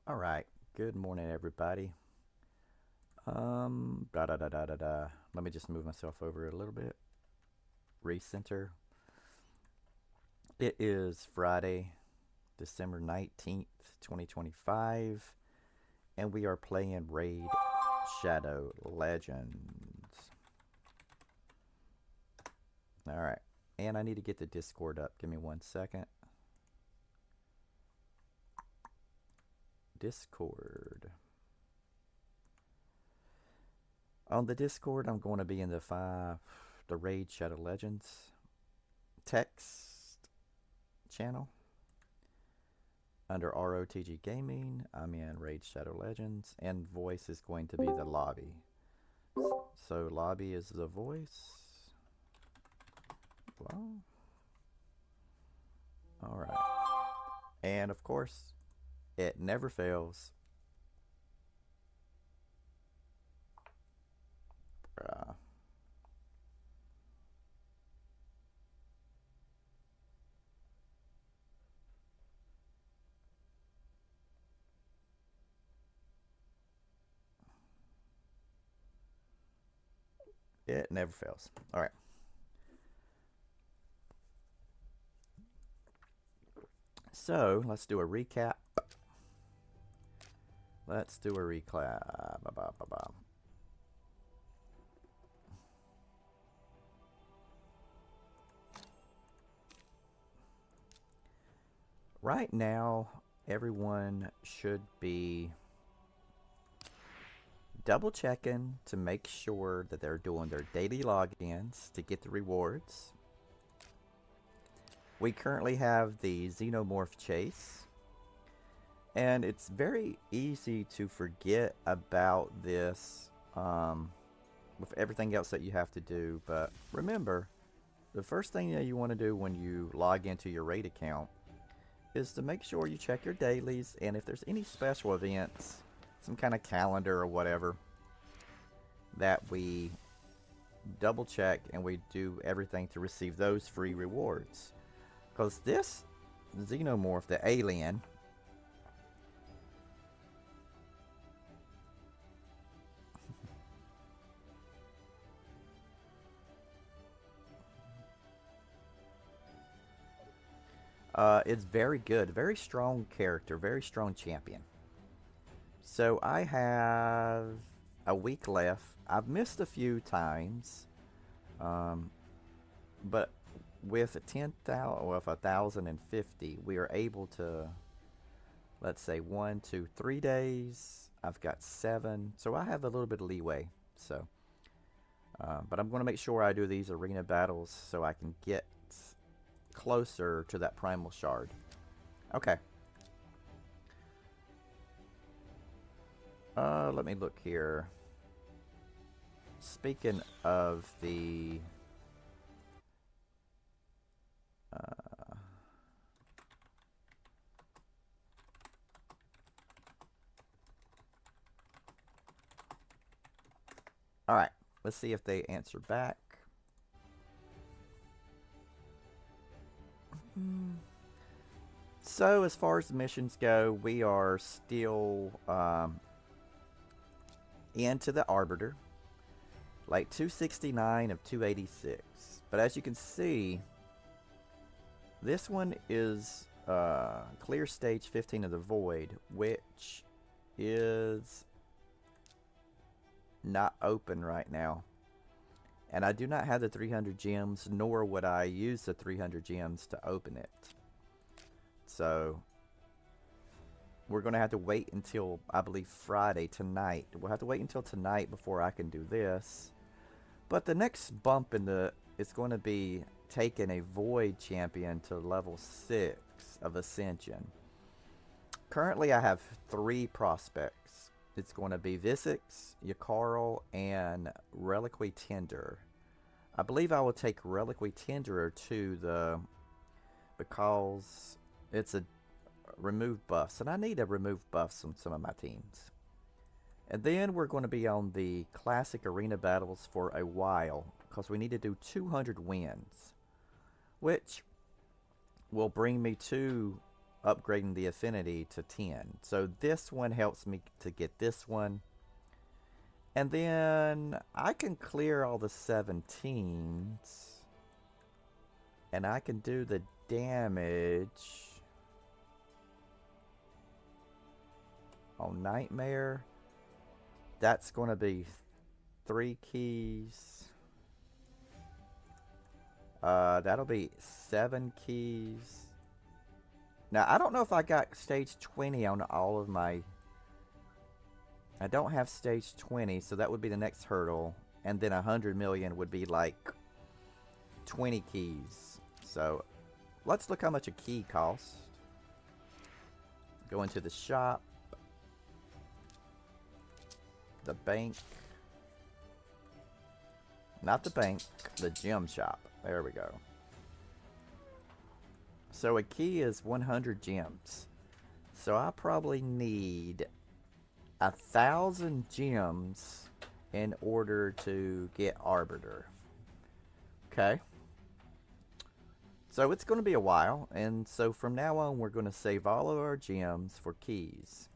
All right. Good morning, everybody. Da da da da da da. Let me just move myself over a little bit. Recenter. It is Friday, December 19th, 2025, and we are playing Raid Shadow Legends. All right. And I need to get the Discord up. Give me 1 second. Discord. On the Discord, I'm going to be in the Raid Shadow Legends text channel. Under ROTG Gaming, I'm in Raid Shadow Legends, and voice is going to be the lobby. So lobby is the voice. Well, all right. And of course, it never fails. It never fails. All right. So let's do a recap. Let's do a recap. Right now, everyone should be double checking to make sure that they're doing their daily logins to get the rewards. We currently have the Xenomorph Chase, and it's very easy to forget about this with everything else that you have to do. But remember, the first thing that you want to do when you log into your raid account is to make sure you check your dailies, and if there's any special events, some kind of calendar or whatever, that we double check and we do everything to receive those free rewards. Because this Xenomorph, the alien, it's very good, very strong character, very strong champion. So I have a week left. I've missed a few times, but with 10,000, with 1,050, we are able to, let's say 1, 2, 3 days. I've got 7, so I have a little bit of leeway. So, but I'm going to make sure I do these arena battles so I can get closer to that primal shard. Okay. Let me look here. Speaking of the all right, let's see if they answer back. So as far as the missions go, we are still into the Arbiter, like 269 of 286. But as you can see, this one is clear stage 15 of the Void, which is not open right now. And I do not have the 300 gems, nor would I use the 300 gems to open it. So we're going to have to wait until, I believe, Friday tonight. We'll have to wait until tonight before I can do this. But the next bump in the is going to be taking a Void champion to level 6 of Ascension. Currently, I have 3 prospects. It's going to be Visix, Yakarl, and Reliquary Tender. I believe I will take Reliquary Tender to the, because it's a remove buffs, and I need to remove buffs on some of my teams. And then we're going to be on the classic arena battles for a while, because we need to do 200 wins, which will bring me to upgrading the affinity to 10. So this one helps me to get this one. And then I can clear all the 17s. And I can do the damage on Nightmare. That's going to be 3 keys. That'll be 7 keys. Now, I don't know if I got stage 20 on all of my... I don't have stage 20, so that would be the next hurdle. And then 100 million would be like 20 keys. So, let's look how much a key costs. Go into the shop. The bank. Not the bank, the gem shop. There we go. So a key is 100 gems. So I probably need 1,000 gems in order to get Arbiter. Okay. So it's going to be a while. And so from now on, we're going to save all of our gems for keys.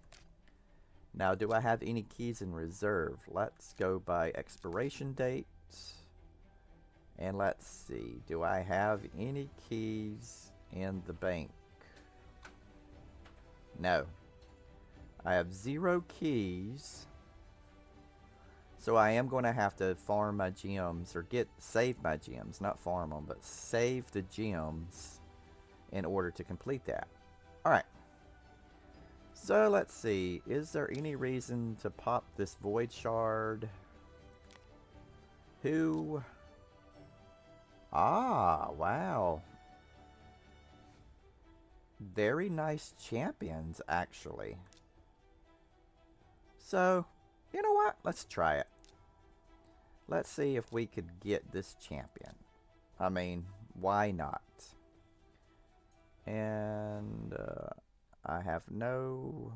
Now, do I have any keys in reserve? Let's go by expiration date. And let's see. Do I have any keys in the bank? No. I have 0 keys. So I am going to have to farm my gems, or save my gems, not farm them, but save the gems in order to complete that. Alright. So let's see. Is there any reason to pop this void shard? Who? Ah, wow. Very nice champions, actually. So, you know what? Let's try it. Let's see if we could get this champion. I mean, why not? And I have no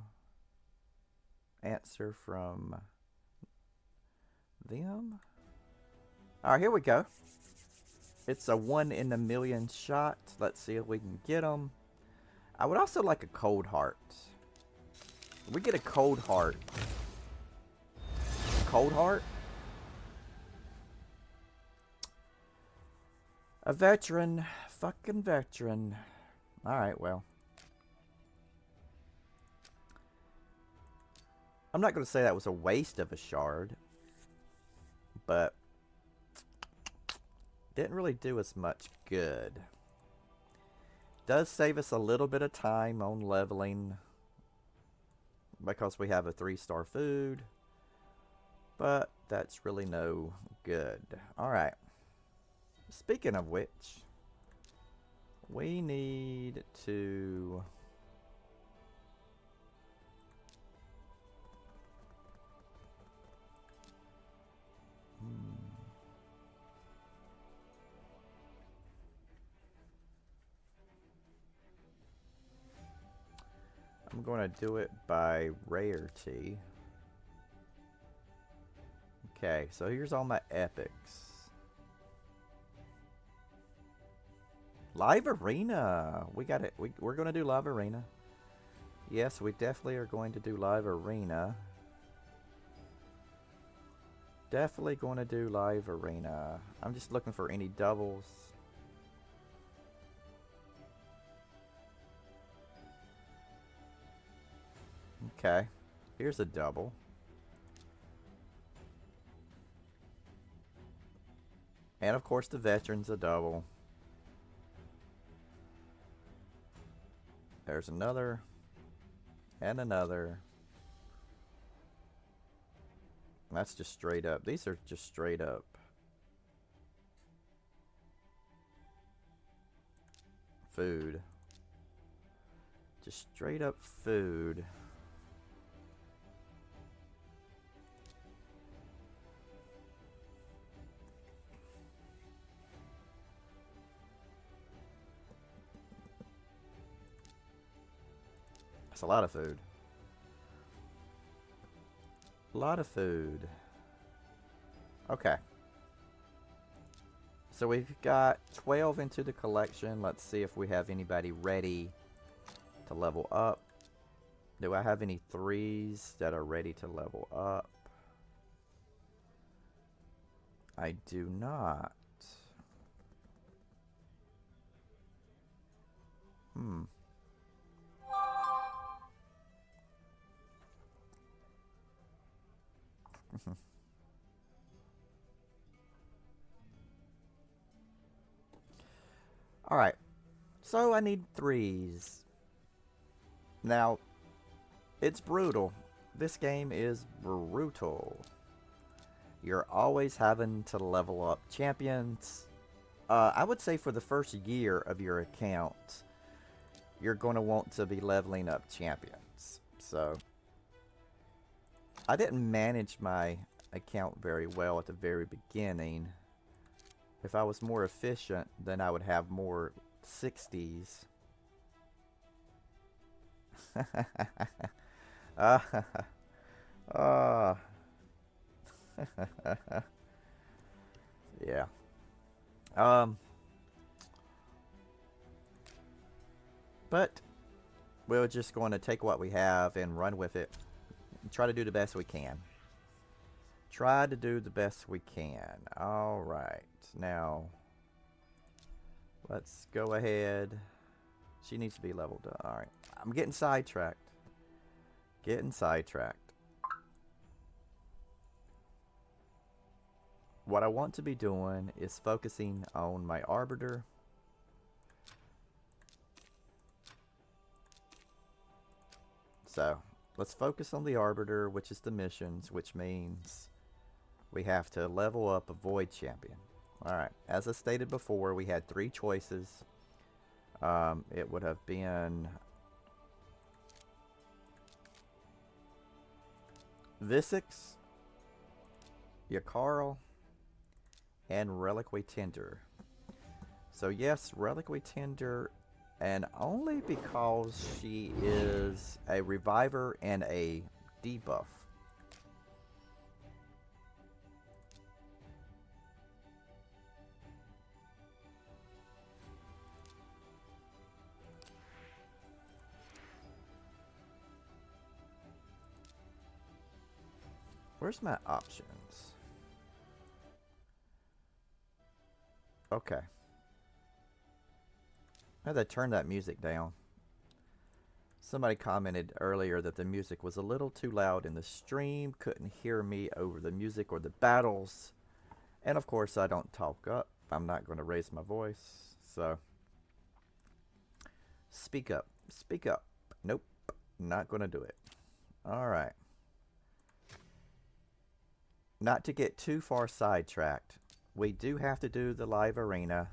answer from them. Alright, here we go. It's a 1 in a million shot. Let's see if we can get them. I would also like a cold heart. If we get a cold heart. Cold heart? A veteran. Fucking veteran. Alright, well. I'm not going to say that was a waste of a shard. But didn't really do us much good. Does save us a little bit of time on leveling because we have a 3-star food, but that's really no good. Alright, speaking of which, we need to I'm going to do it by rarity. Okay, so here's all my epics. Live Arena! We got it. We're going to do Live Arena. Yes, we definitely are going to do Live Arena. Definitely going to do Live Arena. I'm just looking for any doubles. Okay, here's a double. And of course the veteran's a double. There's another. And another. And that's just straight up. These are just straight up. Food. Just straight up food. That's a lot of food. A lot of food. Okay. So we've got 12 into the collection. Let's see if we have anybody ready to level up. Do I have any 3s that are ready to level up? I do not. Alright. So I need 3s. Now, it's brutal. This game is brutal. You're always having to level up champions. I would say for the first year of your account, you're going to want to be leveling up champions. So, I didn't manage my account very well at the very beginning. If I was more efficient, then I would have more 60s. Yeah. But we're just going to take what we have and run with it. And try to do the best we can. Try to do the best we can. Alright. Now, let's go ahead. She needs to be leveled up. Alright. I'm getting sidetracked. Getting sidetracked. What I want to be doing is focusing on my Arbiter. So, let's focus on the Arbiter, which is the missions, which means we have to level up a Void Champion. Alright, as I stated before, we had 3 choices. It would have been Visix, Yakarl, and Reliquary Tender. So yes, Reliquary Tender, and only because she is a reviver and a debuff. Where's my options? Okay. I had to turn that music down. Somebody commented earlier that the music was a little too loud in the stream, couldn't hear me over the music or the battles. And of course I don't talk up. I'm not going to raise my voice. So, speak up. Speak up. Nope. Not going to do it. Alright. Not to get too far sidetracked, we do have to do the live arena.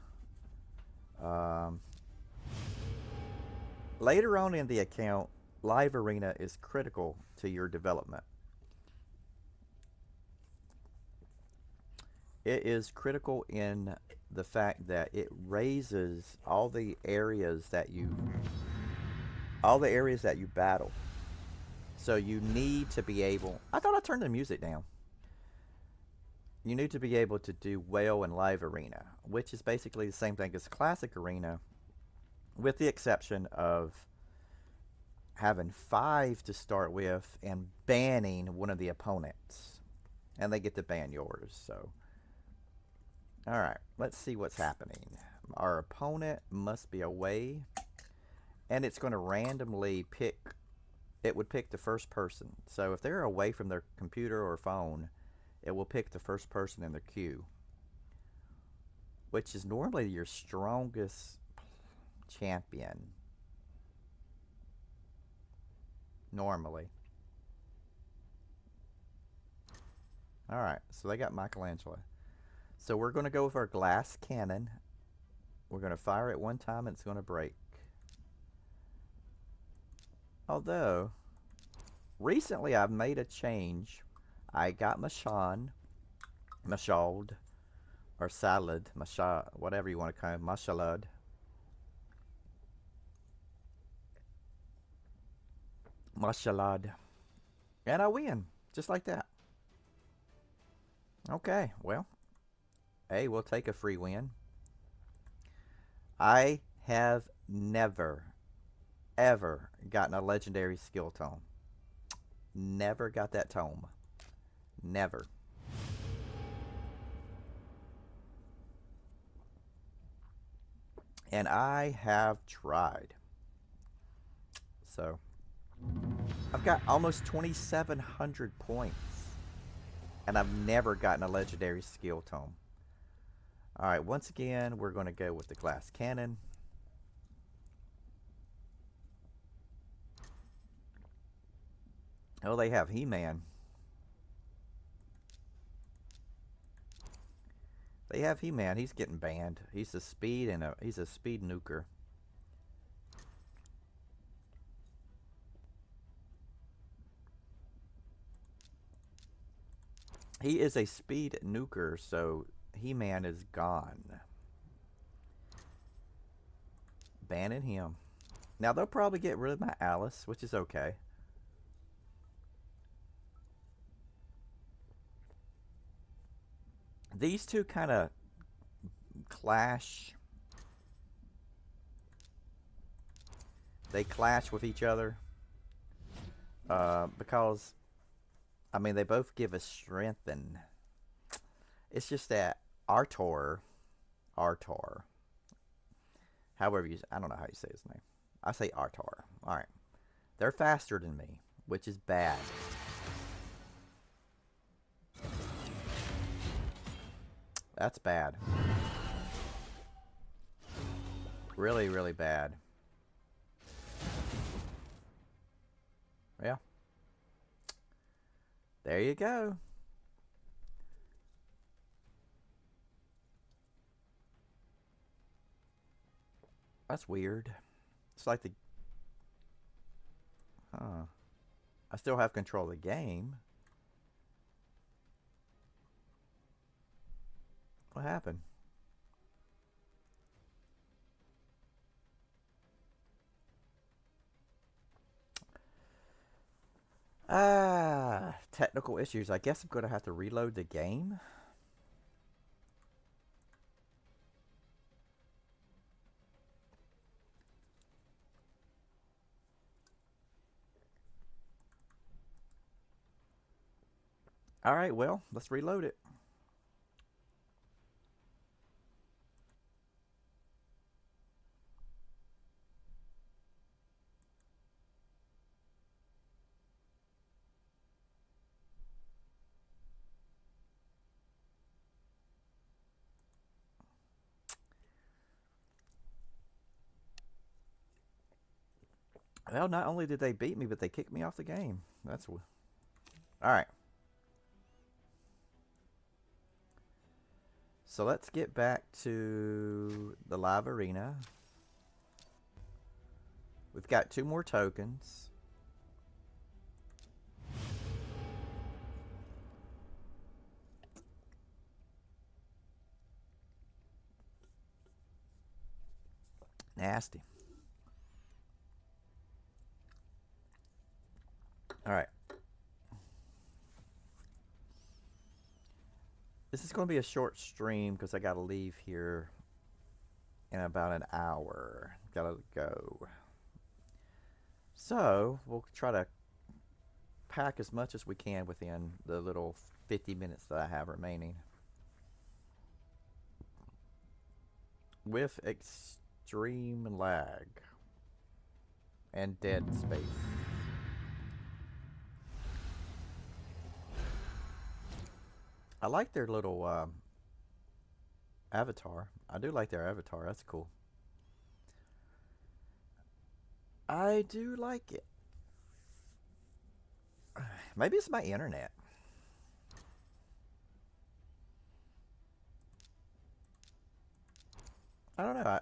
Later on in the account, live arena is critical to your development. It is critical in the fact that it raises all the areas that you battle. So you need to be able, I thought I turned the music down. You need to be able to do well in live arena, which is basically the same thing as classic arena, with the exception of having 5 to start with and banning one of the opponents, and they get to ban yours. So, alright, let's see what's happening. Our opponent must be away, and it's going to randomly pick, it would pick the first person. So if they're away from their computer or phone, it will pick the first person in the queue, which is normally your strongest champion. Normally. Alright, so they got Michelangelo. So we're going to go with our glass cannon. We're going to fire it one time and it's going to break. Although, recently I've made a change. I got Mashald, or Salad, whatever you want to call it, Mashalad. Mashalad. And I win, just like that. Okay, well, hey, we'll take a free win. I have never ever gotten a legendary skill tome. Never got that tome. Never. And I have tried. So, I've got almost 2,700 points. And I've never gotten a legendary skill tome. Alright, once again, we're going to go with the glass cannon. Oh, they have He-Man. They have He-Man. He's getting banned. He's a speed and he's a speed nuker. He is a speed nuker, so He-Man is gone. Banning him. Now they'll probably get rid of my Alice, which is okay. These two kind of clash. They clash with each other. Because, I mean, they both give us strength, and it's just that Artor, however you, I don't know how you say his name. I say Artor. Alright. They're faster than me, which is bad. That's bad. Really, really bad. Yeah. There you go. That's weird. It's like the... Huh. I still have control of the game. What happened? Technical issues. I guess I'm going to have to reload the game. Alright, well, let's reload it. Well, not only did they beat me, but they kicked me off the game. That's... Alright. So let's get back to the live arena. We've got 2 more tokens. Nasty. Alright. This is going to be a short stream because I got to leave here in about an hour. Gotta go. So, we'll try to pack as much as we can within the little 50 minutes that I have remaining. With extreme lag and dead space. I like their little avatar. I do like their avatar. That's cool. I do like it. Maybe it's my internet. I don't know.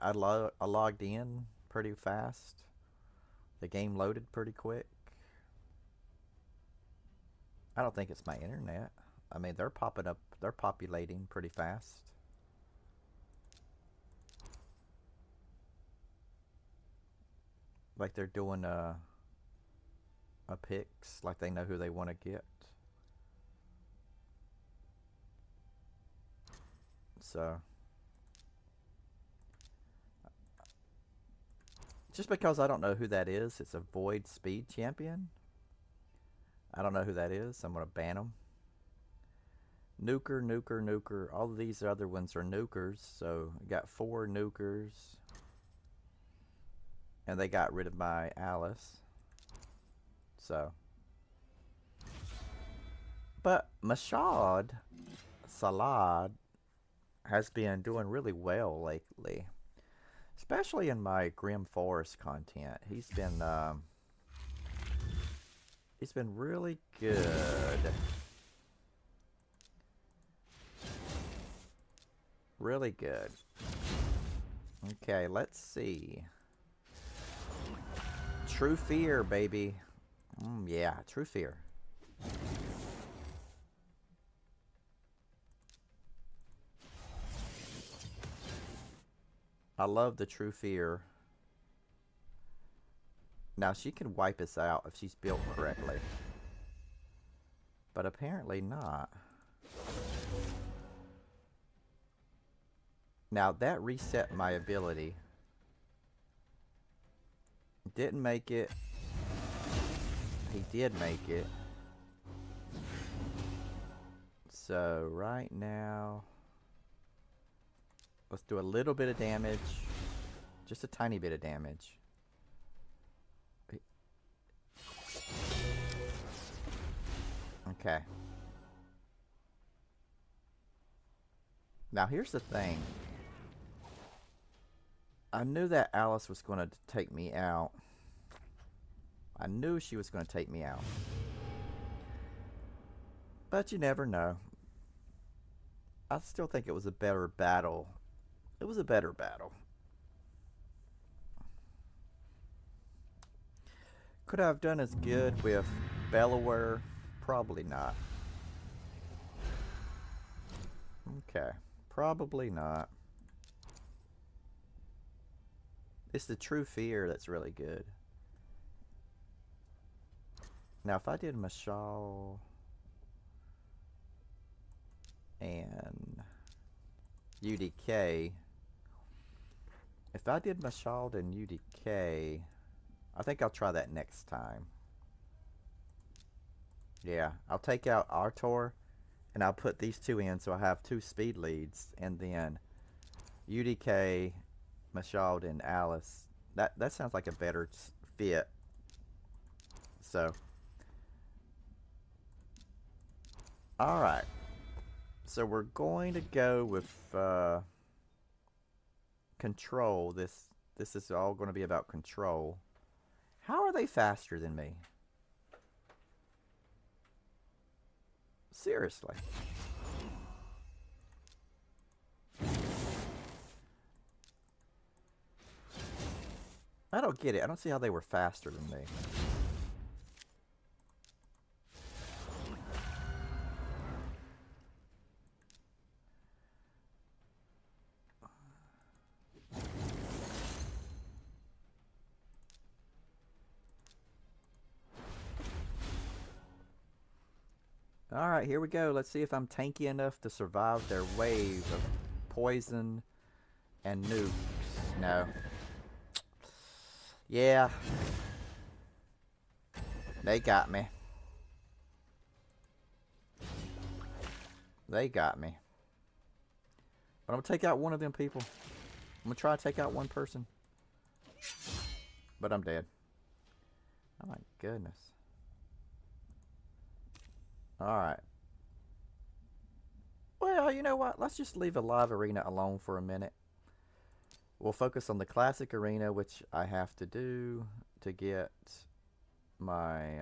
I logged in pretty fast. The game loaded pretty quick. I don't think it's my internet. I mean, they're popping up. They're populating pretty fast. Like they're doing a picks. Like they know who they want to get. So... Just because I don't know who that is, it's a Void Speed Champion. I don't know who that is. I'm going to ban him. Nuker, Nuker, Nuker. All of these other ones are Nukers. So I got 4 Nukers. And they got rid of my Alice. So. But Mashad Salad has been doing really well lately. Especially in my Grim Forest content. He's been really good. Really good. Okay, let's see. True Fear, baby. Yeah, True Fear. I love the True Fear. Now, she can wipe us out if she's built correctly. But apparently not. Now, that reset my ability. Didn't make it. He did make it. So, right now, let's do a little bit of damage. Just a tiny bit of damage. Okay. Now, here's the thing. I knew that Alice was going to take me out. I knew she was going to take me out. But you never know. I still think it was a better battle. It was a better battle. Could I have done as good with Bellower? Probably not. Okay. Probably not. It's the True Fear that's really good. Now, if I did Mashal and UDK, if I did Mashal and UDK, I think I'll try that next time. Yeah, I'll take out Artor and I'll put these 2 in so I have 2 speed leads, and then UDK, Mashal, and Alice. That sounds like a better fit. So, alright. So we're going to go with control. This is all going to be about control. How are they faster than me? Seriously. I don't get it. I don't see how they were faster than me. Alright, here we go. Let's see if I'm tanky enough to survive their wave of poison and nukes. No. Yeah. They got me. They got me. But I'm going to take out one of them people. I'm going to try to take out one person. But I'm dead. Oh my goodness. Alright. Well, you know what? Let's just leave a live arena alone for a minute. We'll focus on the classic arena, which I have to do to get my...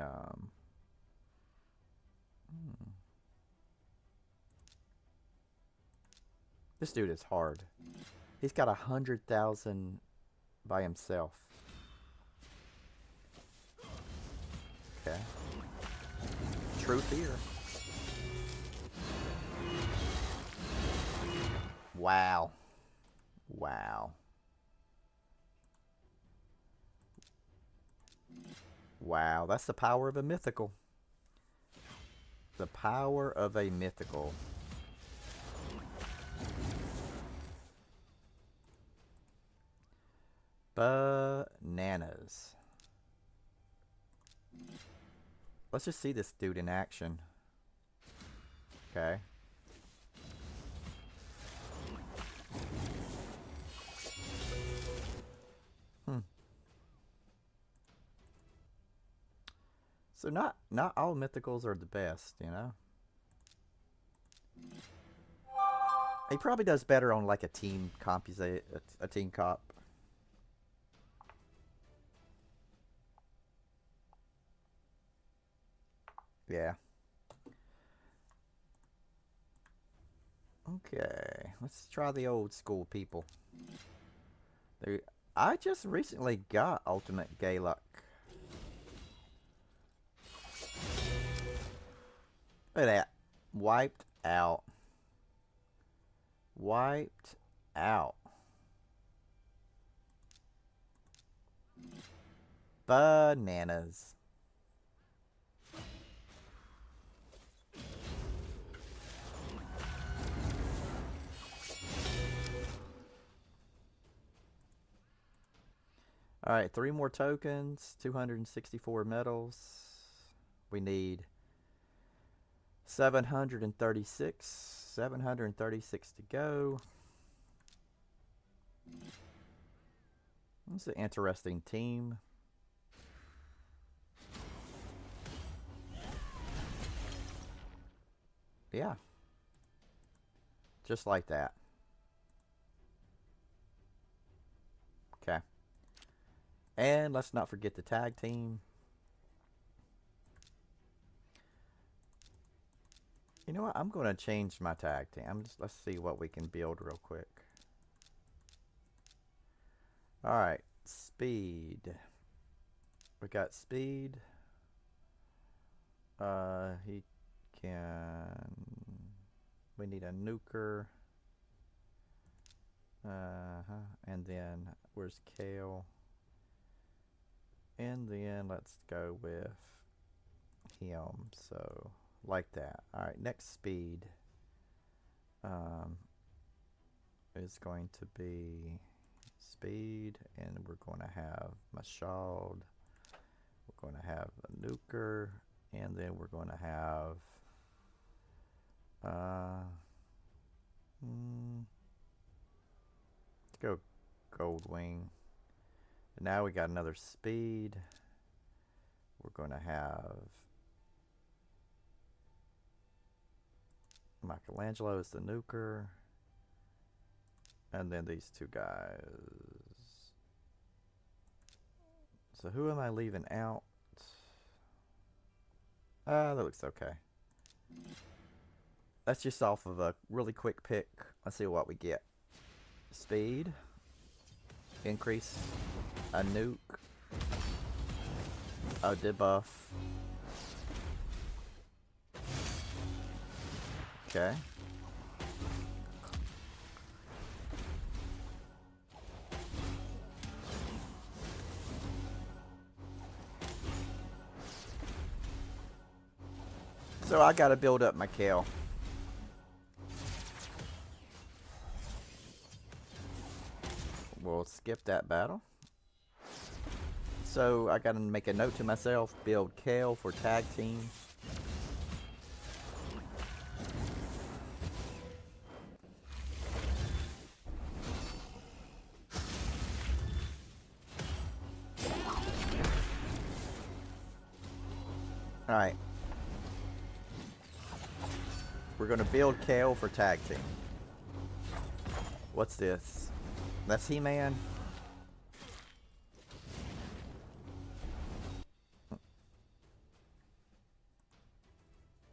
This dude is hard. He's got 100,000 by himself. Okay. True Fear. Wow. Wow. Wow, that's the power of a mythical. The power of a mythical. Bananas. Let's just see this dude in action. Okay. So not all mythicals are the best, you know? He probably does better on like a team comp, a team comp. Yeah. Okay, let's try the old school people. I just recently got Ultimate Galuk. Look at that. Wiped out. Wiped out. Bananas. Alright, 3 more tokens, 264 medals. We need 736. 736 to go. This is an interesting team. Yeah. Just like that. Okay. And let's not forget the tag team. You know what? I'm going to change my tag team. Let's see what we can build real quick. Alright. Speed. We got Speed. He can... We need a nuker. And then, where's Kale? And then let's go with him. So, like that. Alright, next Speed is going to be Speed, and we're going to have Mashald. We're going to have a nuker, and then we're going to have let's go Goldwing. Now we got another Speed. We're going to have Michelangelo is the nuker. And then these two guys. So who am I leaving out? That looks okay. That's just off of a really quick pick. Let's see what we get. Speed. Increase. A nuke. A debuff. Okay. So I gotta build up my Kale. We'll skip that battle. So I gotta make a note to myself, build Kale for tag team. Alright. We're gonna build Kale for tag team. What's this? That's He-Man.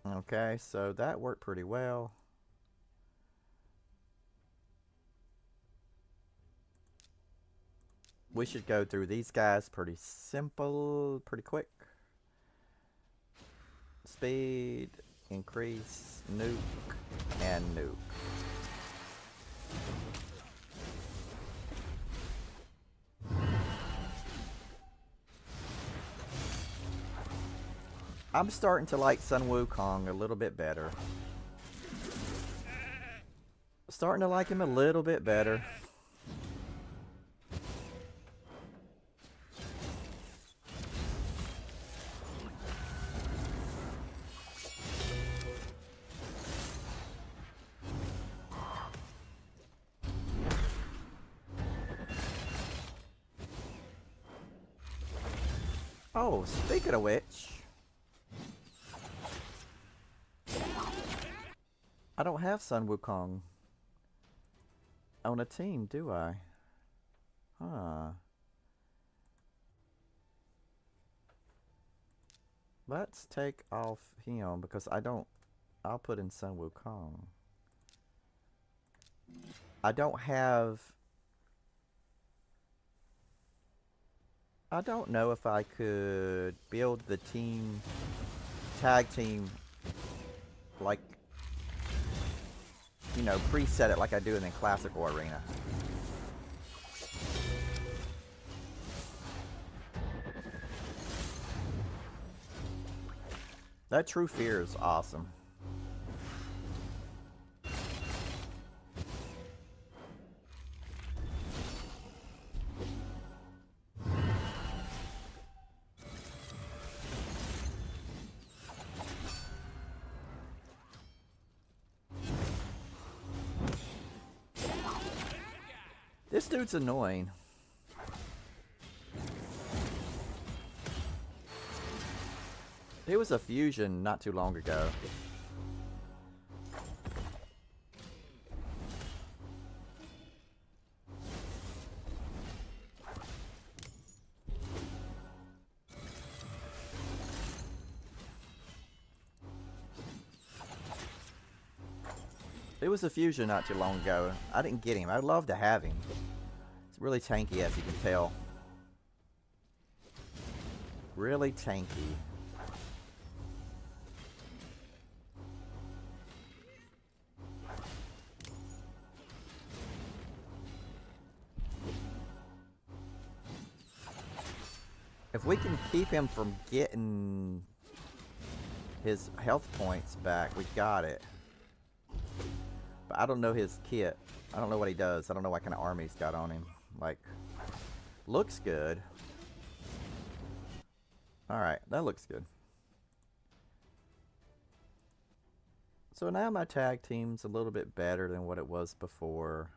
Okay, so that worked pretty well. We should go through these guys pretty simple, pretty quick. Speed, increase, nuke, and nuke. I'm starting to like Sun Wukong a little bit better. Starting to like him a little bit better. Oh, speaking of which, I don't have Sun Wukong on a team, do I? Huh. Let's take off him because I don't. I'll put in Sun Wukong. I don't have. I don't know if I could build the team, tag team, like, you know, preset it like I do in the classical arena. That True Fear is awesome. This dude's annoying. It was a fusion not too long ago. It was a fusion not too long ago. I didn't get him. I'd love to have him. It's really tanky, as you can tell. Really tanky. If we can keep him from getting his health points back, we got it. But I don't know his kit. I don't know what he does. I don't know what kind of army he's got on him. Like, looks good. Alright, that looks good. So now my tag team's a little bit better than what it was before.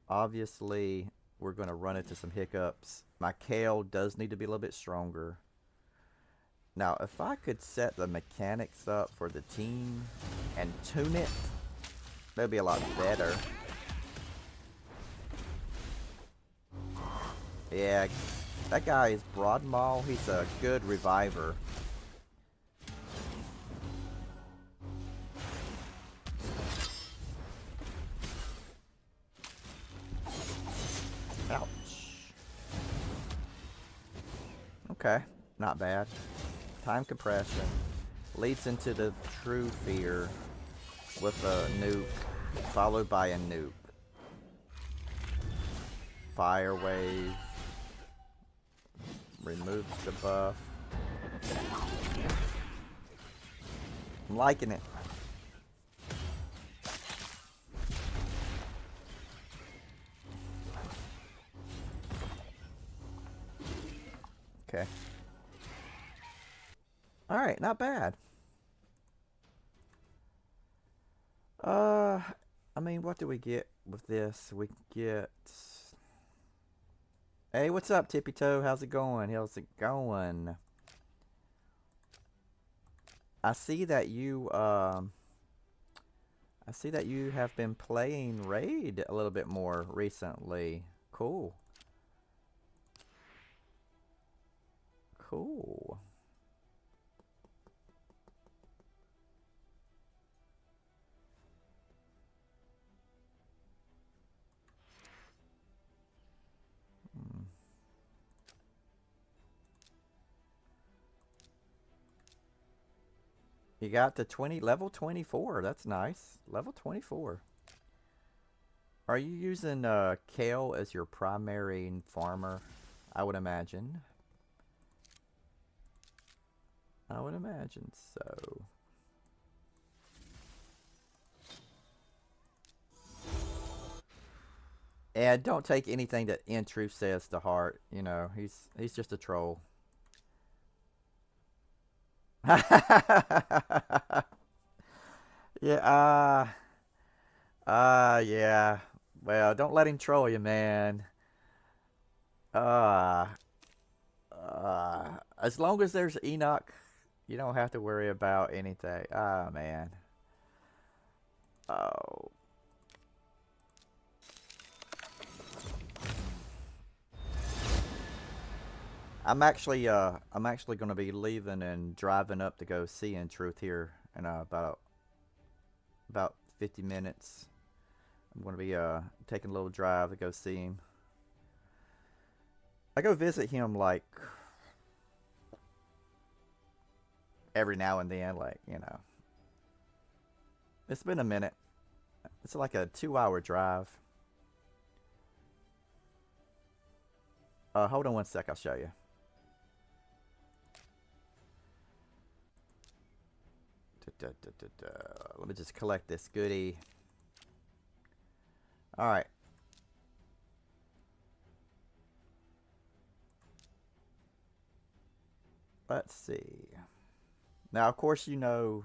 Obviously, we're going to run into some hiccups. My Kale does need to be a little bit stronger. Now, if I could set the mechanics up for the team and tune it, that'd be a lot better. Yeah, that guy is Broadmaul. He's a good reviver. Ouch. Okay, not bad. Time compression leads into the True Fear with a nuke, followed by a nuke. Fire Wave removes the buff. I'm liking it. Okay. Alright, not bad. I mean, what do we get with this? We get... Hey, what's up, Tippy Toe? How's it going? How's it going? I see that you, I see that you have been playing Raid a little bit more recently. Cool. Cool. You got the level 24. That's nice. Level 24. Are you using Kale as your primary farmer? I would imagine. I would imagine so. And don't take anything that N-Truth says to heart. You know, he's just a troll. Yeah, yeah. Well, don't let him troll you, man. Uh, As long as there's Enoch, you don't have to worry about anything. Ah, man. Oh. I'm actually going to be leaving and driving up to go see In Truth here in about 50 minutes. I'm going to be taking a little drive to go see him. I go visit him like every now and then, like, you know. It's been a minute. It's like a 2-hour drive. Hold on one sec, I'll show you. Let me just collect this goodie. Alright. Let's see. Now, of course, Ian's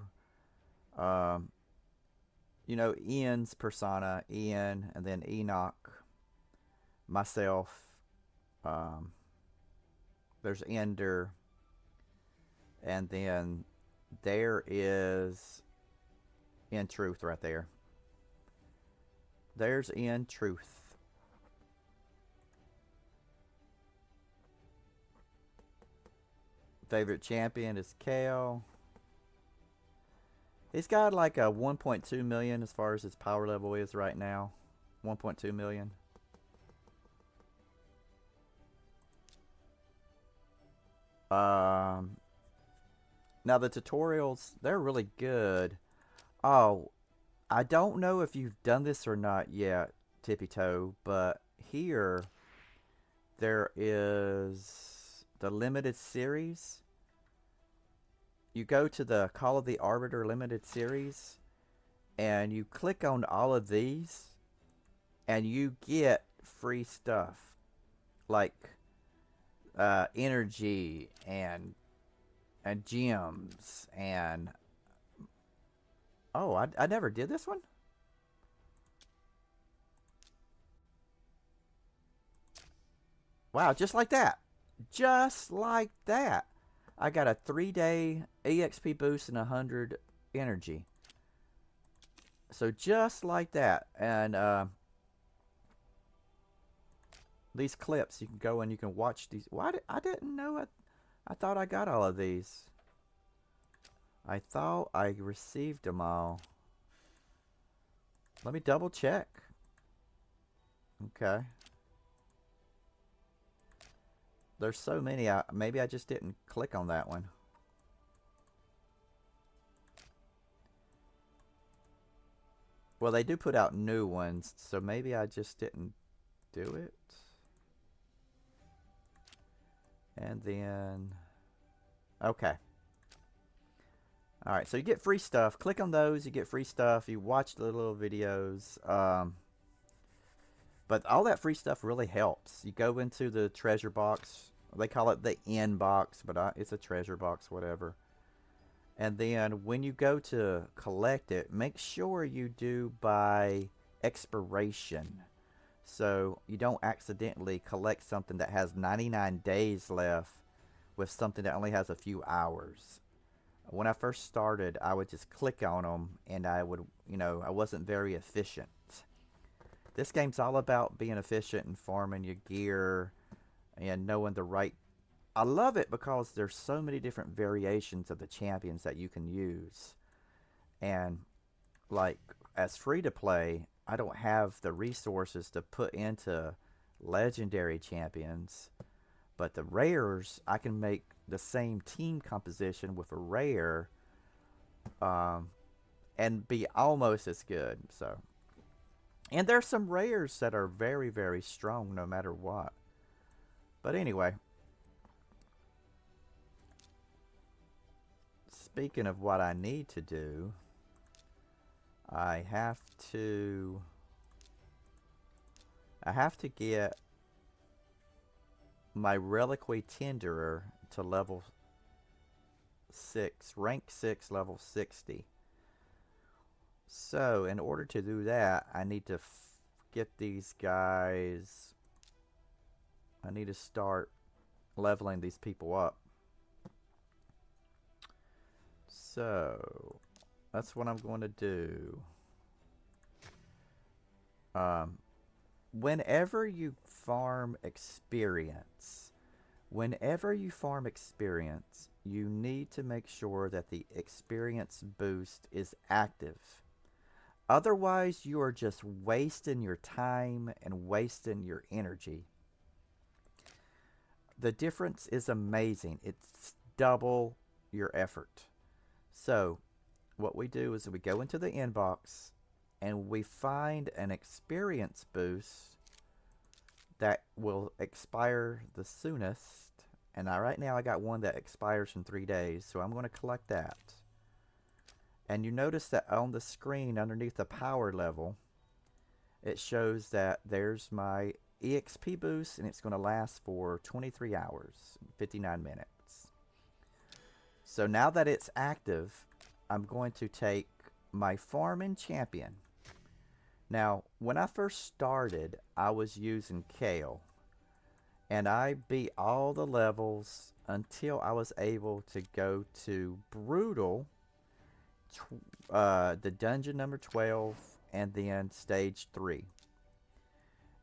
persona, Ian, and then Enoch, myself. There's Ender, and then there is In Truth right there. There's In Truth. Favorite champion is Kale. He's got like a 1.2 million as far as his power level is right now. 1.2 million. Now the tutorials, they're really good. Oh, I don't know if you've done this or not yet, Tippy Toe, but here there is the limited series. You go to the Call of the Arbiter limited series and you click on all of these and you get free stuff like energy and gems and oh, I never did this one. Wow, just like that. Just like that. I got a 3-day EXP boost and 100 energy. So just like that. And these clips, you can go and you can watch these. Why I didn't know it. I thought I got all of these. I thought I received them all. Let me double check. Okay. There's so many. Maybe I just didn't click on that one. Well, they do put out new ones, so maybe I just didn't do it. And then, okay. Alright, so you get free stuff. Click on those, you get free stuff. You watch the little videos. But all that free stuff really helps. You go into the treasure box. They call it the N box, but it's a treasure box, whatever. And then when you go to collect it, make sure you do by expiration. So you don't accidentally collect something that has 99 days left with something that only has a few hours. When I first started, I would just click on them and I would, I wasn't very efficient. This game's all about being efficient and farming your gear and knowing the right. I love it because there's so many different variations of the champions that you can use. And like as free to play, I don't have the resources to put into legendary champions. But the rares, I can make the same team composition with a rare and be almost as good. So, and there's some rares that are very, very strong no matter what. But anyway, speaking of what I need to do, I have to get my Reliquary Tenderer to level 6, rank 6, level 60. So in order to do that, I need to get these guys. I need to start leveling these people up. So that's what I'm going to do. Whenever you farm experience, you need to make sure that the experience boost is active. Otherwise, you are just wasting your time and wasting your energy. The difference is amazing. It's double your effort. So, what we do is we go into the inbox and we find an experience boost that will expire the soonest. And right now I got one that expires in 3 days, so I'm going to collect that. And you notice that on the screen underneath the power level, it shows that there's my EXP boost, and it's going to last for 23 hours, 59 minutes. So now that it's active, I'm going to take my farming champion. Now, when I first started, I was using Kale, and I beat all the levels until I was able to go to Brutal, the dungeon number 12, and then stage 3.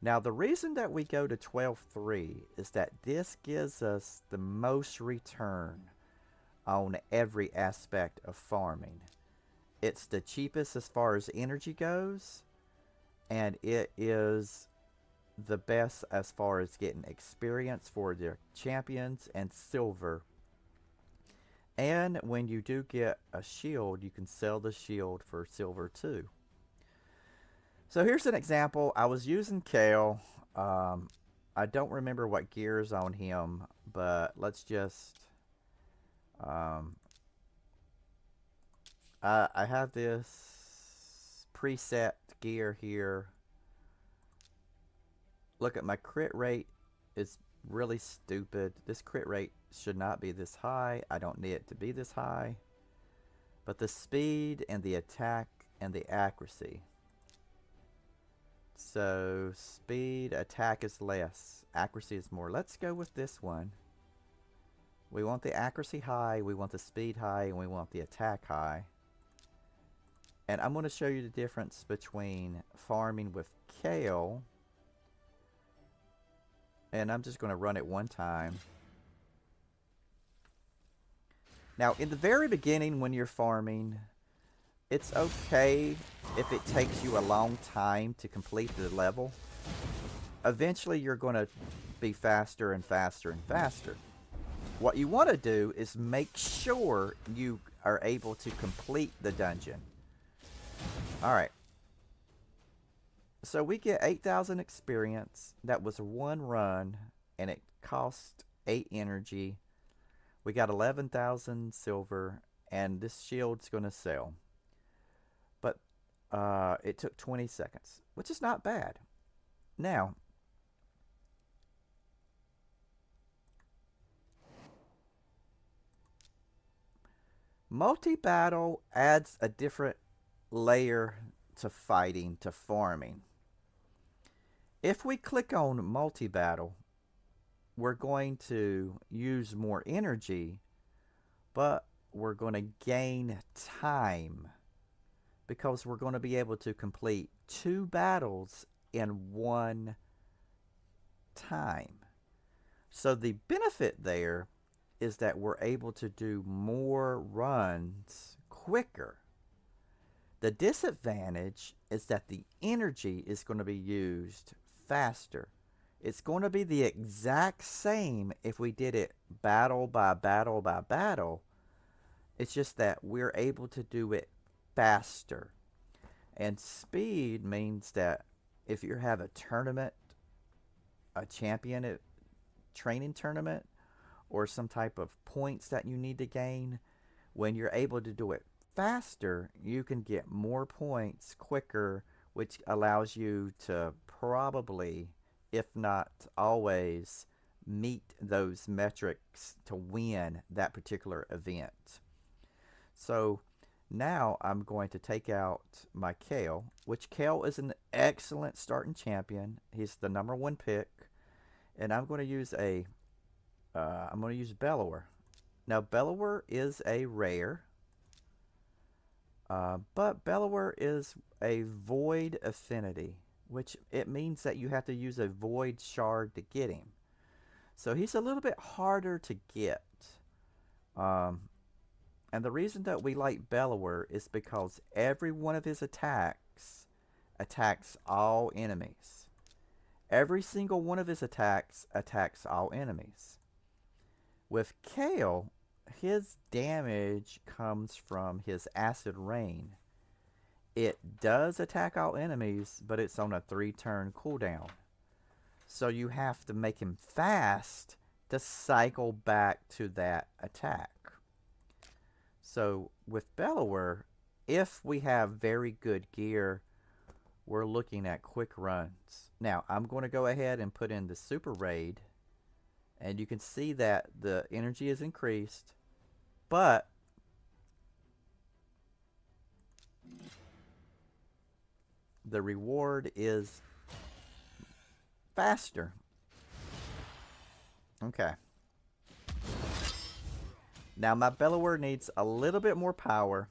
Now, the reason that we go to 12-3 is that this gives us the most return on every aspect of farming. It's the cheapest as far as energy goes, and it is the best as far as getting experience for the champions and silver. And when you do get a shield, you can sell the shield for silver too. So here's an example. I was using Kale. I don't remember what gear is on him, but let's just... I have this preset gear here. Look at my crit rate is really stupid. This crit rate should not be this high. I don't need it to be this high. But the speed and the attack and the accuracy. So speed, attack is less. Accuracy is more. Let's go with this one. We want the accuracy high, we want the speed high, and we want the attack high. And I'm going to show you the difference between farming with Kale. And I'm just going to run it one time. Now, in the very beginning when you're farming, it's okay if it takes you a long time to complete the level. Eventually, you're going to be faster and faster and faster. What you want to do is make sure you are able to complete the dungeon. Alright. So we get 8,000 experience. That was one run, and it cost 8 energy. We got 11,000 silver, and this shield's going to sell. But it took 20 seconds, which is not bad. Now, multi-battle adds a different layer to fighting, to farming. If we click on multi-battle, we're going to use more energy, but we're going to gain time because we're going to be able to complete 2 battles in one time. So the benefit there is that we're able to do more runs quicker. The disadvantage is that the energy is going to be used faster. It's going to be the exact same if we did it battle by battle by battle. It's just that we're able to do it faster. And speed means that if you have a tournament, a champion training tournament, or some type of points that you need to gain, when you're able to do it faster, you can get more points quicker, which allows you to probably, if not always, meet those metrics to win that particular event. So now I'm going to take out my Kale, which Kale is an excellent starting champion. He's the #1 pick, and I'm going to use I'm going to use Bellower. Now Bellower is a rare, But Bellower is a void affinity, which it means that you have to use a void shard to get him. So he's a little bit harder to get. Um, and the reason that we like Bellower is because every one of his attacks attacks all enemies. Every single one of his attacks attacks all enemies. With Kale, his damage comes from his Acid Rain. It does attack all enemies, but it's on a 3-turn cooldown. So you have to make him fast to cycle back to that attack. So with Bellower, if we have very good gear, we're looking at quick runs. Now, I'm going to go ahead and put in the Super Raid. And you can see that the energy is increased. But the reward is faster. Okay. Now my Bellower needs a little bit more power.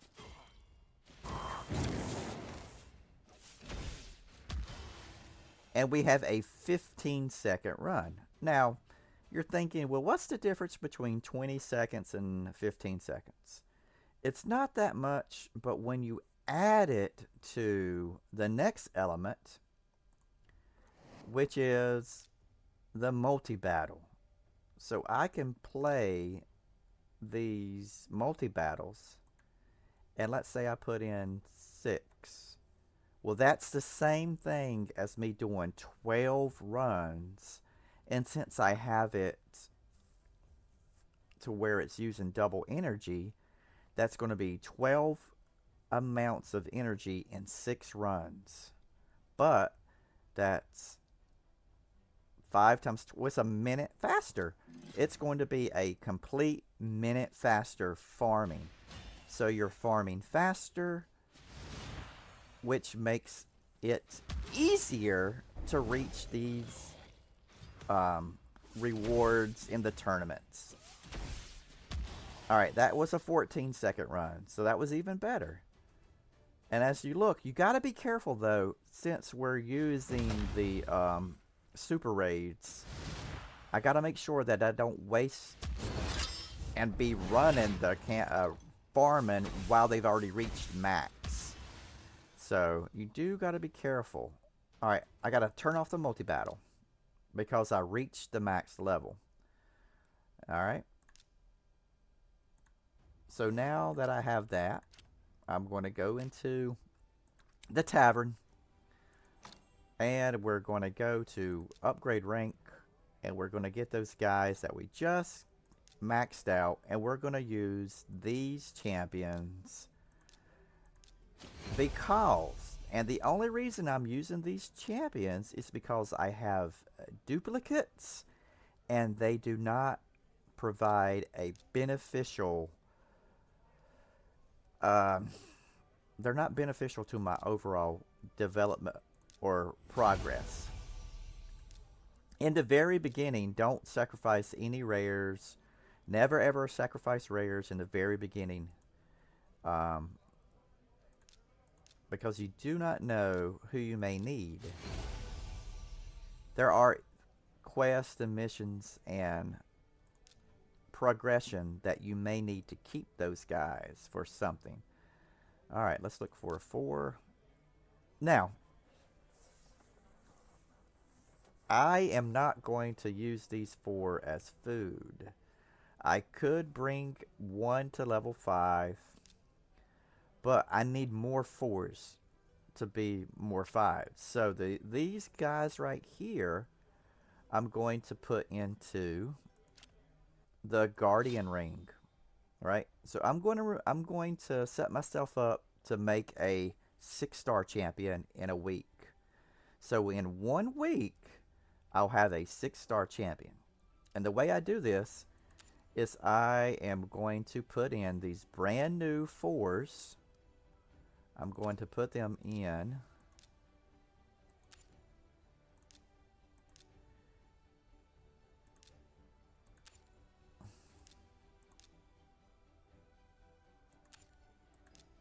And we have a 15-second run. Now, you're thinking, well, what's the difference between 20 seconds and 15 seconds? It's not that much, but when you add it to the next element, which is the multi-battle. So I can play these multi-battles, and let's say I put in 6. Well, that's the same thing as me doing 12 runs. And since I have it to where it's using double energy, that's going to be 12 amounts of energy in 6 runs. But that's 5 times, what's a minute faster? It's going to be a complete minute faster farming. So you're farming faster, which makes it easier to reach these rewards in the tournaments. Alright, that was a 14-second run, so that was even better. And as you look, you got to be careful though, since we're using the super raids. I got to make sure that I don't waste and be running the farming while they've already reached max. So you do got to be careful. Alright, I got to turn off the multi-battle because I reached the max level. Alright. So now that I have that, I'm going to go into the tavern. And we're going to go to upgrade rank. And we're going to get those guys that we just maxed out. And we're going to use these champions. Because, and the only reason I'm using these champions is because I have duplicates. And they do not provide a beneficial... they're not beneficial to my overall development or progress. In the very beginning, don't sacrifice any rares. Never ever sacrifice rares in the very beginning. Because you do not know who you may need. There are quests and missions and progression that you may need to keep those guys for something. Alright, let's look for a 4. Now, I am not going to use these 4 as food. I could bring 1 to level 5, but I need more 4s to be more 5s. So these guys right here, I'm going to put into the Guardian Ring, right? So I'm going to set myself up to make a 6-star champion in a week. So in 1 week, I'll have a 6-star champion. And the way I do this is I am going to put in these brand new 4s. I'm going to put them in.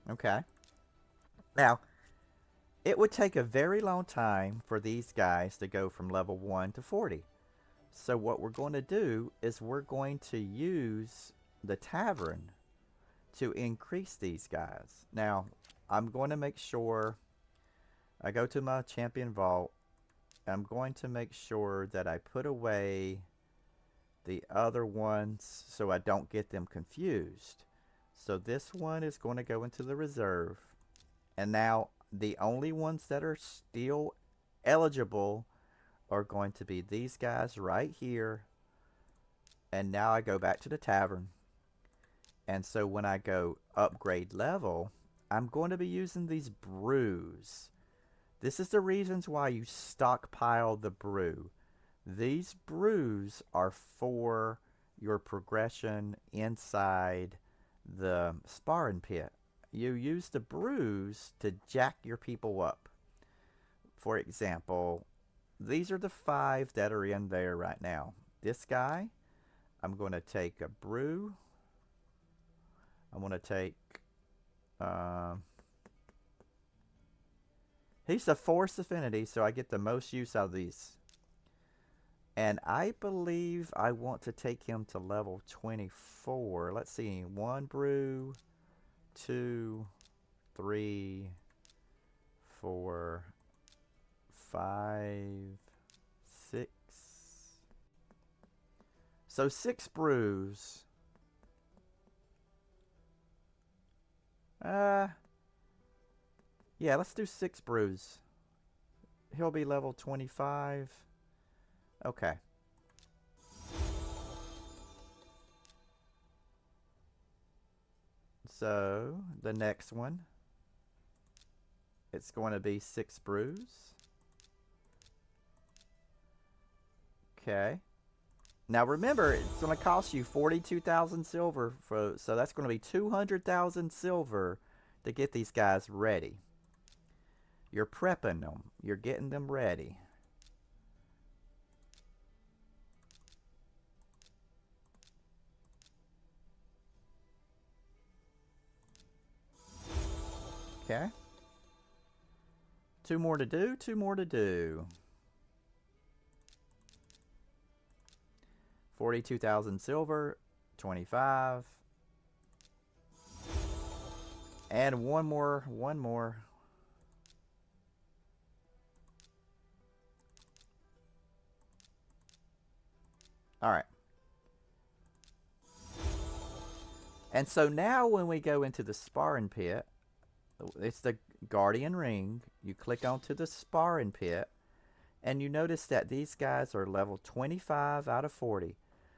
Okay. Now, it would take a very long time for these guys to go from level 1 to 40. So what we're going to do is we're going to use the tavern to increase these guys. Now, I'm going to make sure I go to my champion vault. I'm going to make sure that I put away the other ones so I don't get them confused. So this one is going to go into the reserve. And now the only ones that are still eligible are going to be these guys right here. And now I go back to the tavern. And so when I go upgrade level, I'm going to be using these brews. This is the reasons why you stockpile the brew. These brews are for your progression inside the sparring pit. You use the brews to jack your people up. For example, these are the 5 that are in there right now. This guy, I'm going to take a brew. I'm going to take... he's a force affinity, so I get the most use out of these. And I believe I want to take him to level 24. Let's see. 1 brew, 2, 3, 4, 5, 6. So 6 brews. Yeah, let's do 6 brews. He'll be level 25. Okay. So, the next one, it's going to be 6 brews. Okay. Now remember, it's going to cost you 42,000 silver, so that's going to be 200,000 silver to get these guys ready. You're prepping them. You're getting them ready. Okay. 2 more to do, 2 more to do. 42,000 silver, 25. And one more. Alright. And so now when we go into the sparring pit, it's the Guardian Ring. You click onto the sparring pit, and you notice that these guys are level 25 out of 40.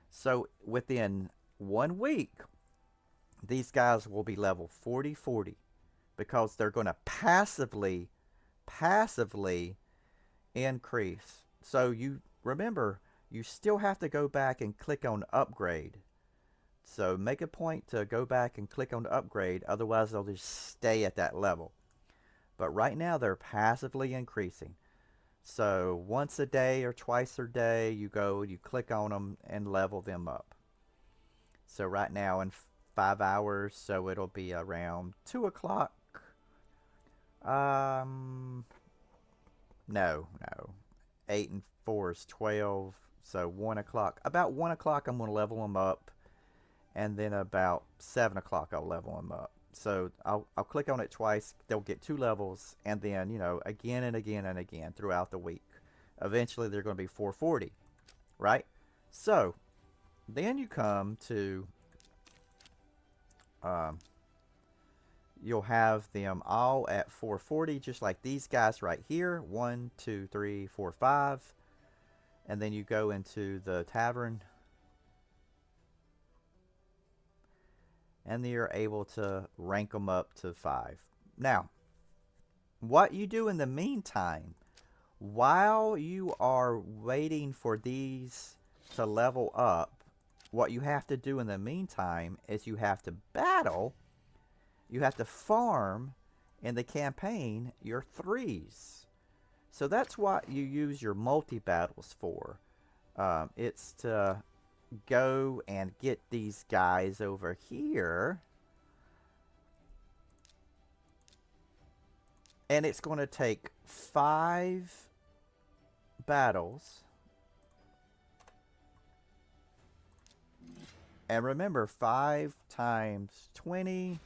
So within 1 week, these guys will be level 40 because they're going to passively increase. So you remember, you still have to go back and click on upgrade. So make a point to go back and click on upgrade, otherwise they'll just stay at that level. But right now they're passively increasing. So once a day or twice a day, you go, you click on them and level them up. So right now in 5 hours, so it'll be around 2 o'clock. No. 8 and 4 is 12. So 1 o'clock. About 1 o'clock I'm going to level them up. And then about 7 o'clock I'll level them up. So I'll click on it twice. They'll get 2 levels. And then, you know, again and again and again throughout the week. Eventually they're going to be 440. Right? So then you come to... you'll have them all at 440, just like these guys right here. 1, 2, 3, 4, 5. And then you go into the tavern. And you're able to rank them up to 5. Now, what you do in the meantime, while you are waiting for these to level up, what you have to do in the meantime is you have to battle. You have to farm in the campaign your 3s. So that's what you use your multi-battles for. It's to go and get these guys over here. And it's going to take 5 battles. And remember, 5 times 20,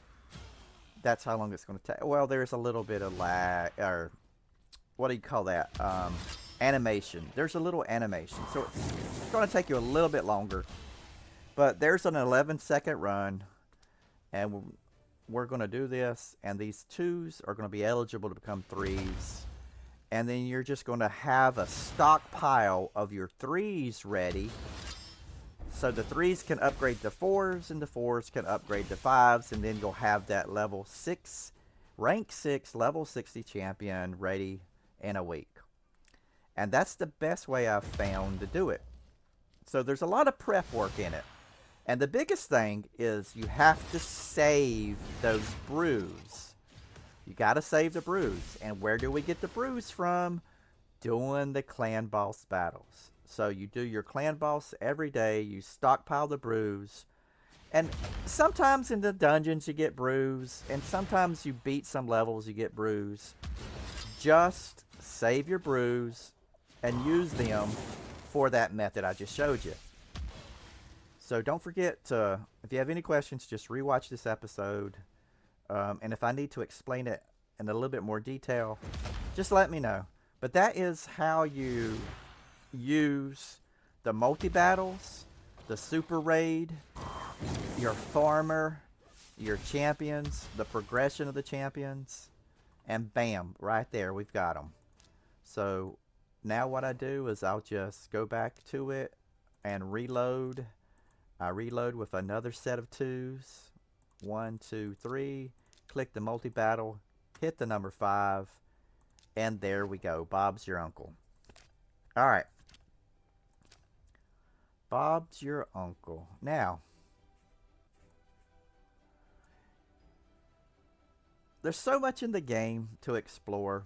that's how long it's going to take. Well, there's a little bit of lag, or what do you call that? Animation. There's a little animation. So it's going to take you a little bit longer. But there's an 11-second run. And we're going to do this. And these 2s are going to be eligible to become 3s. And then you're just going to have a stockpile of your 3s ready. So the 3s can upgrade to 4s, and the 4s can upgrade to 5s, and then you'll have that level 6, rank 6, level 60 champion ready in a week. And that's the best way I've found to do it. So there's a lot of prep work in it. And the biggest thing is you have to save those brews. You got to save the brews. And where do we get the brews from? Doing the clan boss battles. So you do your clan boss every day. You stockpile the brews. And sometimes in the dungeons you get brews. And sometimes you beat some levels, you get brews. Just save your brews and use them for that method I just showed you. So don't forget to, if you have any questions, just rewatch this episode. And if I need to explain it in a little bit more detail, just let me know. But that is how you use the multi-battles, the super raid, your farmer, your champions, the progression of the champions, and bam, right there, we've got them. So now what I do is I'll just go back to it and reload. I reload with another set of 2s. 1, 2, 3. Click the multi-battle, hit the number 5, and there we go. Bob's your uncle. All right. Bob's your uncle. Now, there's so much in the game to explore.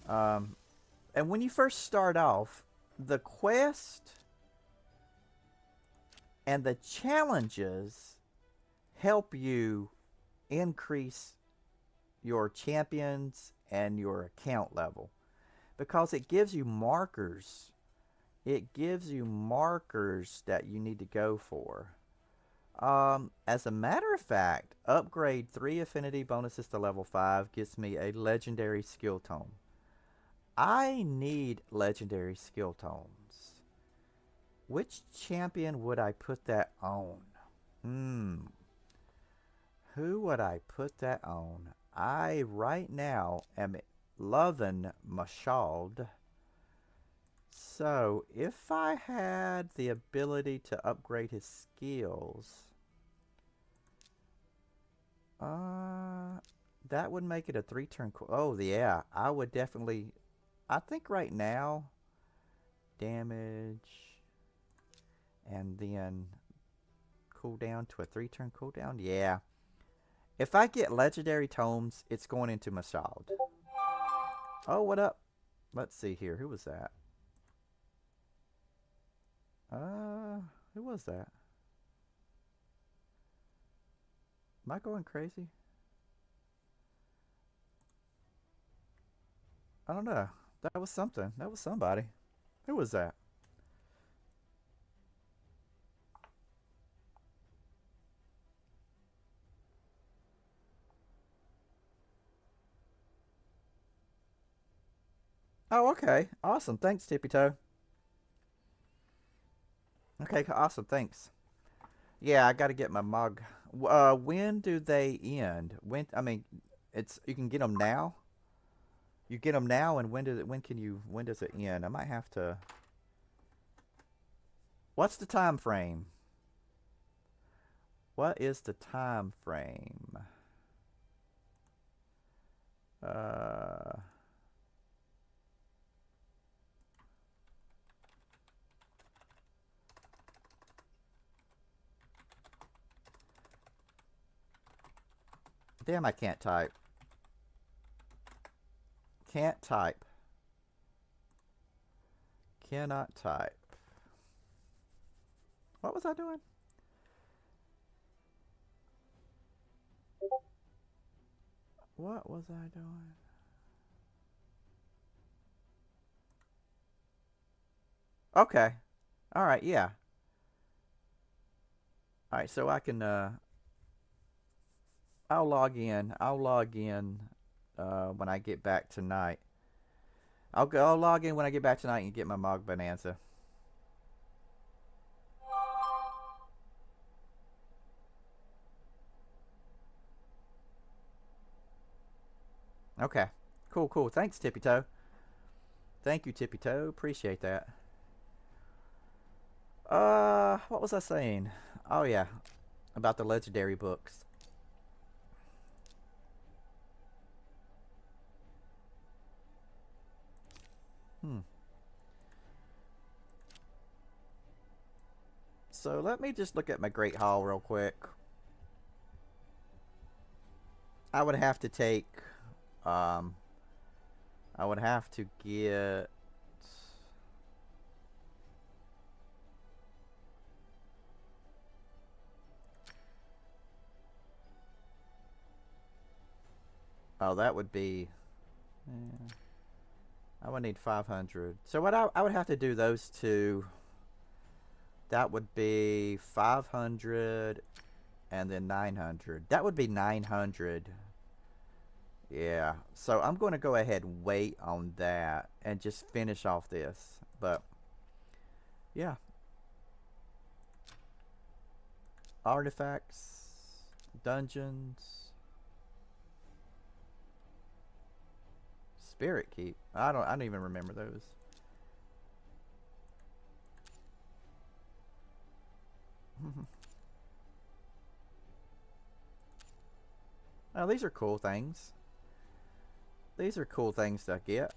And when you first start off, the quest and the challenges help you increase your champions and your account level, because it gives you markers. It gives you markers that you need to go for. As a matter of fact, upgrade 3 affinity bonuses to level 5 gives me a legendary skill tome. I need legendary skill tomes. Which champion would I put that on? Who would I put that on? I right now am loving Mashald. So if I had the ability to upgrade his skills, that would make it a 3-turn. Oh yeah, I would definitely. I think right now, damage, and then cooldown to a 3-turn cooldown. Yeah. If I get legendary tomes, it's going into Mashald. Oh, what up? Let's see here. Who was that? Who was that? Am I going crazy? I don't know. That was something. That was somebody. Who was that? Oh, okay. Awesome. Thanks, Tippy Toe. Okay, awesome. Thanks. Yeah, I got to get my mug. When do they end? When? I mean, it's you can get them now. You get them now, and when does it? When can you? When does it end? I might have to. What's the time frame? What is the time frame? Damn, I can't type. Can't type. Cannot type. What was I doing? What was I doing? Okay. All right. Yeah. All right. So I can. I'll log in. I'll log in. When I get back tonight. I'll log in when I get back tonight and get my Mog Bonanza. Okay. Cool. Cool. Thanks, Tippy Toe. Thank you, Tippy Toe. Appreciate that. What was I saying? Oh yeah, about the legendary books. Hmm. So let me just look at my Great Hall real quick. I would have to take, um, I would have to get. Oh, that would be. I would need 500. So what I would have to do those two. That would be 500 and then 900. That would be 900. Yeah. So I'm going to go ahead and wait on that and just finish off this. But yeah. Artifacts, dungeons, Spirit Keep. I don't even remember those. Oh, these are cool things. These are cool things to get.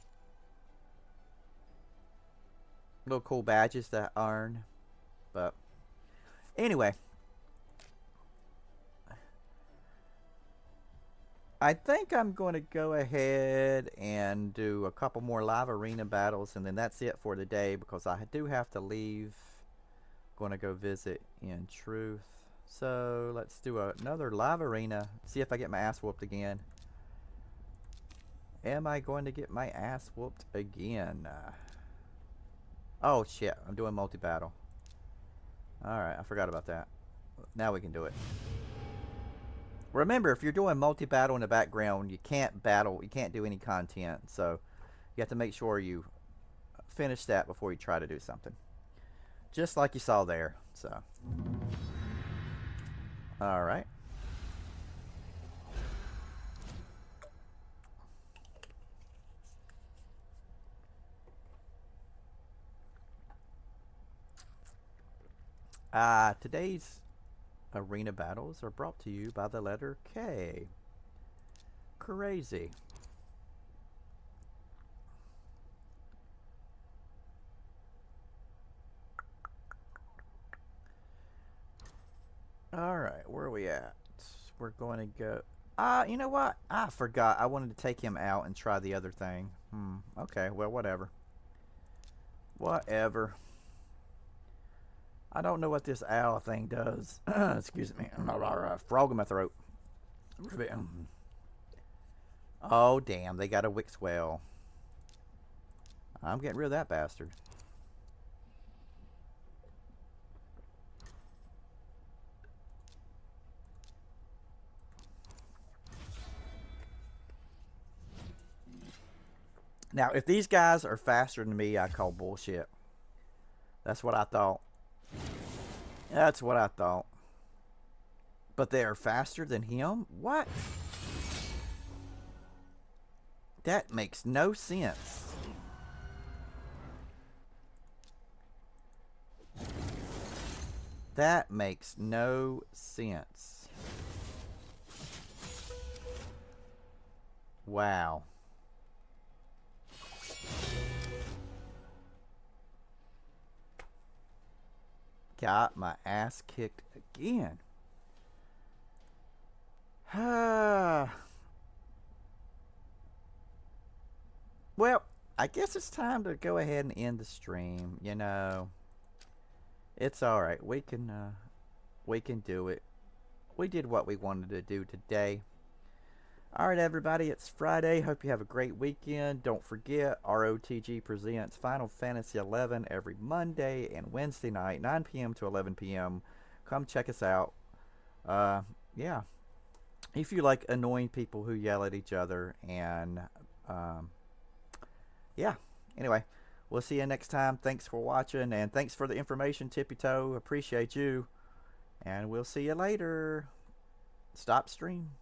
Little cool badges to earn. But anyway, I think I'm going to go ahead and do a couple more live arena battles, and then that's it for the day because I do have to leave. Going to go visit in Truth. So let's do another live arena. See if I get my ass whooped again. Am I going to get my ass whooped again? Oh shit, I'm doing multi-battle. Alright, I forgot about that. Now we can do it. Remember, if you're doing multi-battle in the background, you can't battle, you can't do any content. So you have to make sure you finish that before you try to do something. Just like you saw there. So, alright. Today's arena battles are brought to you by the letter K. Crazy. Alright, where are we at? We're going to go... you know what? I forgot. I wanted to take him out and try the other thing. Okay, well, whatever. Whatever. I don't know what this owl thing does. Excuse me. Frog in my throat. Oh, damn. They got a Wixwell. I'm getting rid of that bastard. Now, if these guys are faster than me, I call bullshit. That's what I thought. That's what I thought. But they are faster than him? What? That makes no sense. That makes no sense. Wow. Got my ass kicked again. Well, I guess it's time to go ahead and end the stream. You know, it's all right. We can do it. We did what we wanted to do today. All right, everybody, it's Friday. Hope you have a great weekend. Don't forget, ROTG presents Final Fantasy XI every Monday and Wednesday night, 9 p.m. to 11 p.m. Come check us out. Yeah. If you like annoying people who yell at each other, and yeah. Anyway, we'll see you next time. Thanks for watching, and thanks for the information, Tippy Toe. Appreciate you. And we'll see you later. Stop stream.